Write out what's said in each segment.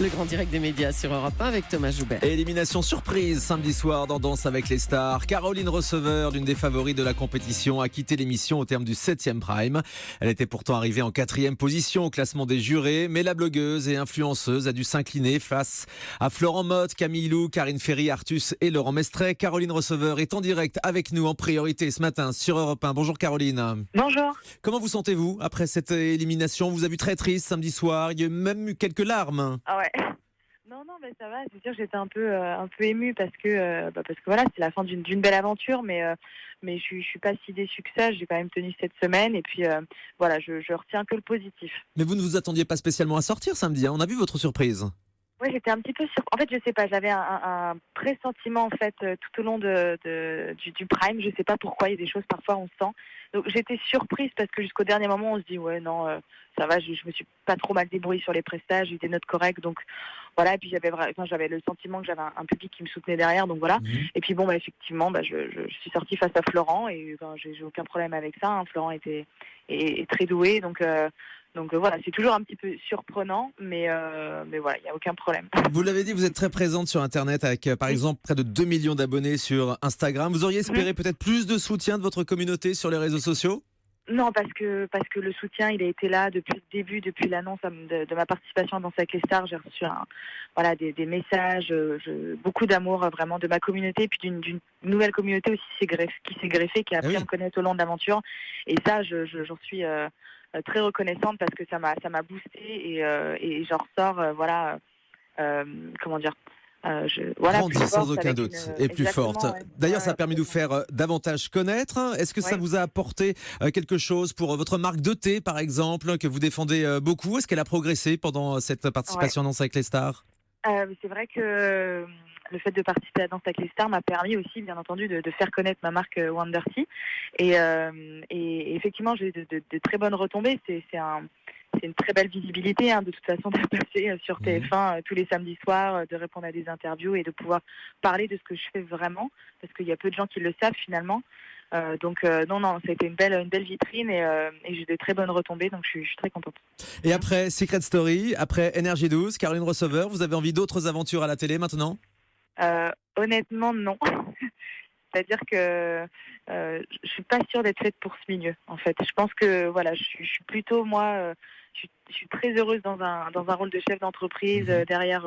Le grand direct des médias sur Europe 1 avec Thomas Joubert. Élimination surprise samedi soir dans Danse avec les stars. Caroline Receveur, l'une des favoris de la compétition, a quitté l'émission au terme du 7e prime. Elle était pourtant arrivée en 4e position au classement des jurés, mais la blogueuse et influenceuse a dû s'incliner face à Florent Mott, Camille Lou, Karine Ferry, Artus et Laurent Mestret. Caroline Receveur est en direct avec nous en priorité ce matin sur Europe 1. Bonjour Caroline. Bonjour. Comment vous sentez-vous après cette élimination? On vous a vu très triste samedi soir, il y a même eu quelques larmes. Ah ouais. Non, mais ça va. C'est sûr que j'étais un peu émue parce que voilà, c'est la fin d'une belle aventure, mais je suis pas si déçue que ça. J'ai quand même tenu cette semaine et puis voilà, je retiens que le positif. Mais vous ne vous attendiez pas spécialement à sortir samedi, hein? On a vu votre surprise. Oui, j'étais un petit peu en fait, je sais pas, j'avais un pressentiment en fait tout au long du prime. Je sais pas pourquoi, il y a des choses parfois on sent. Donc j'étais surprise parce que jusqu'au dernier moment on se dit ouais non ça va, je me suis pas trop mal débrouillée sur les prestages, j'ai eu des notes correctes, donc voilà. Et puis j'avais le sentiment que j'avais un public qui me soutenait derrière, donc voilà. Et puis bon effectivement je suis sortie face à Florent et j'ai aucun problème avec ça. Hein. Florent est très doué, donc voilà, c'est toujours un petit peu surprenant, mais voilà, il n'y a aucun problème. Vous l'avez dit, vous êtes très présente sur Internet avec, par exemple, près de 2 millions d'abonnés sur Instagram. Vous auriez espéré peut-être plus de soutien de votre communauté sur les réseaux sociaux ? Non, parce que le soutien, il a été là depuis le début, depuis l'annonce de ma participation dans Avec les stars. J'ai reçu des messages, beaucoup d'amour vraiment de ma communauté, et puis d'une nouvelle communauté aussi qui s'est greffée, qui a appris à me connaître au long de l'aventure. Et ça, j'en suis très reconnaissante parce que ça m'a boostée et j'en ressors grandie sans aucun doute et plus forte. Ouais. D'ailleurs, ça a permis de vous faire davantage connaître. Est-ce que ça vous a apporté quelque chose pour votre marque de thé, par exemple, que vous défendez beaucoup? Est-ce qu'elle a progressé pendant cette participation à Danse avec les stars? C'est vrai que le fait de participer à Danse avec les stars m'a permis aussi, bien entendu, de faire connaître ma marque Wondercy. Et effectivement, j'ai de très bonnes retombées. C'est une très belle visibilité, hein, de toute façon, de passer sur TF1 tous les samedis soirs, de répondre à des interviews et de pouvoir parler de ce que je fais vraiment, parce qu'il y a peu de gens qui le savent finalement. Donc non, ça a été une belle vitrine et j'ai de très bonnes retombées, donc je suis très contente. Et après Secret Story, après Énergie 12, Caroline Receveur, vous avez envie d'autres aventures à la télé maintenant? Honnêtement, non. C'est-à-dire que je suis pas sûre d'être faite pour ce milieu, en fait. Je pense que voilà, je suis plutôt je suis très heureuse dans un rôle de chef d'entreprise derrière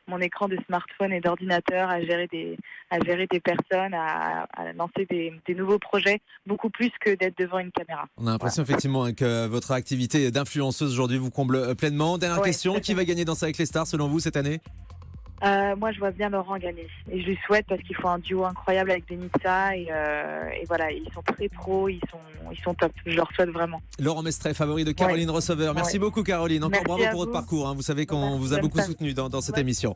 mon écran de smartphone et d'ordinateur à gérer des personnes, à lancer des nouveaux projets, beaucoup plus que d'être devant une caméra. On a l'impression effectivement que votre activité d'influenceuse aujourd'hui vous comble pleinement. Dernière question, qui va gagner Danse avec les stars selon vous cette année? Moi, je vois bien Laurent gagner. Et je lui souhaite parce qu'ils font un duo incroyable avec Benitza. Et voilà, ils sont très pros, ils sont top. Je leur souhaite vraiment. Laurent Mestret, favori de Caroline Receveur. Merci beaucoup Caroline. Encore bravo pour votre parcours. Hein. Vous savez qu'on vous a beaucoup soutenu dans cette émission.